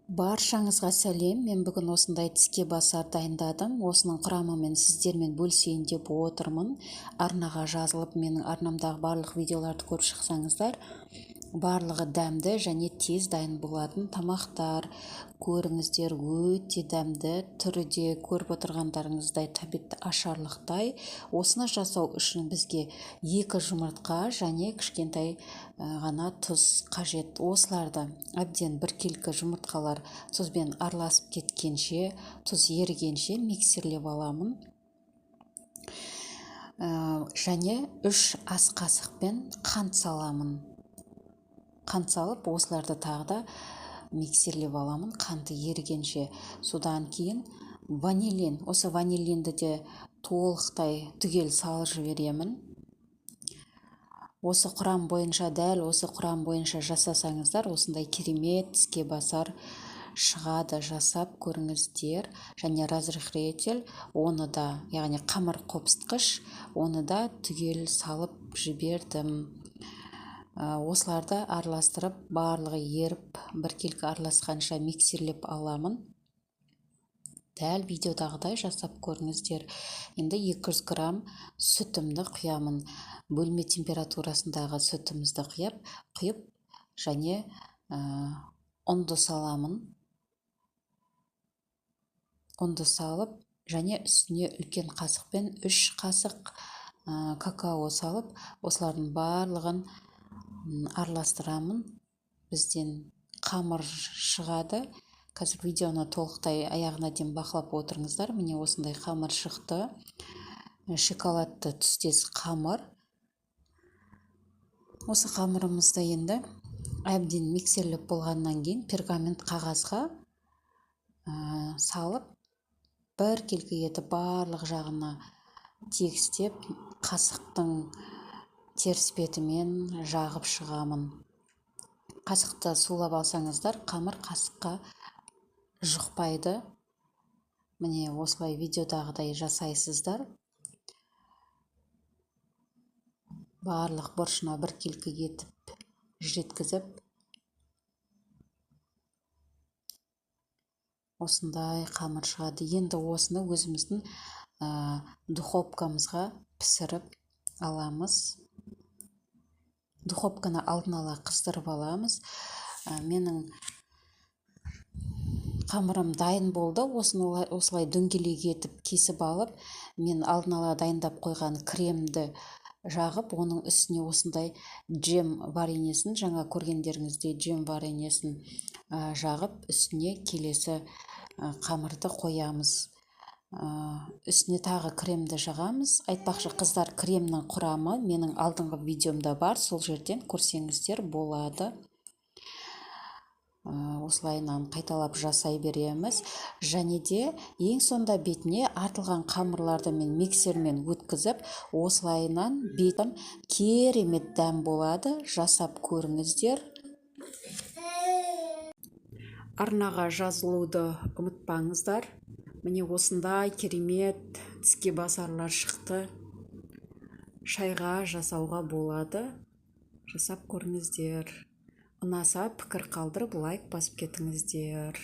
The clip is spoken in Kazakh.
Баршаңызға сәлем. Мен бүгін осындай тіске басар дайындадым. Осының құрамымен сіздермен бөлісейін деп отырмын. Арнаға жазылып, менің арнамдағы барлық видеоларды көріп шықсаңыздар, барлығы дәмді және тез дайын болатын тамақтар. Көріңіздер, өте дәмді, түрі де көріп отырғандарыңыздай тәбетті ашарлықтай. Осыны жасау үшін бізге 2 жұмыртқа және кішкентай ғана тұз қажет. Осыларды әбден біркелкі жұмыртқалар тұзбен араласып кеткенше, тұз ерігенше миксерлеп аламын. Және 3 ас қасықпен қант саламын. Қант салып, осыларды тағы да миксерлеп аламын, қанты ерігенше. Содан кейін ванилин. Осы ванилинді де толықтай түгел салып жіберемін. Осы құрам бойынша, дәл осы құрам бойынша жасасаңыздар, осындай керемет тіске басар шығады. Жасап көріңіздер. Және разрыхлитель, оны да, яғни қамыр қопсытқыш, оны да түгел салып жібердім. Осыларды араластырып, барлығы еріп, біркелкі араласқанша миксерлеп аламын. Дәл видеодағыдай жасап көріңіздер. Енді 200 грамм сүтімді құямын. Бөлме температурасындағы сүтімізді құйып, және ұнды саламын. Ұнды салып, және үстіне үлкен қасықпен 3 қасық какао салып, осылардың барлығын араластырамын. Бізден қамыр шығады. Қазір видеоны толықтай аяғына дейін бақылап отырыңыздар. Міне осындай қамыр шықты. Шоколадты түстес қамыр. Осы қамырымызды енді әбден миксерлеп болғаннан кейін пергамент қағазға салып, біркелкі етіп барлық жағына тегістеп, қасықтың теріс бетімен жағып шығамын. Қасықты сулап алсаңыздар, қамыр қасыққа жұқпайды. Міне осылай видеодағыдай жасайсыздар. Барлық бұрышына біркелкі етіп жеткізіп, осындай қамыр шығады. Енді осыны өзіміздің духовкамызға пісіріп аламыз. Духовканы алдын ала қыздырып аламыз. Менің қамырым дайын болды. Осылай дөңгелек етіп кесіп алып, мен алдын ала дайындап қойған кремді жағып, оның үстіне осындай джем варенесін, жаңа көргендеріңіздей джем варенесін жағып, үстіне келесі қамырды қоямыз. Үстіне тағы кремді жағамыз. Айтпақшы қыздар, кремнің құрамы менің алдыңғы видеомда бар, сол жерден көрсеңіздер болады. Осылайынан қайталап жасай береміз. Және де ең сонда бетіне артылған қамырларды мен миксермен өткізіп, осылайынан бетім керемет дәм болады. Жасап көріңіздер. Арнаға жазылуды ұмытпаңыздар. Міне осындай керемет тіске басарлар шықты. Шайға жасауға болады. Жасап көріңіздер. Ұнаса пікір қалдырып, лайк басып кетіңіздер.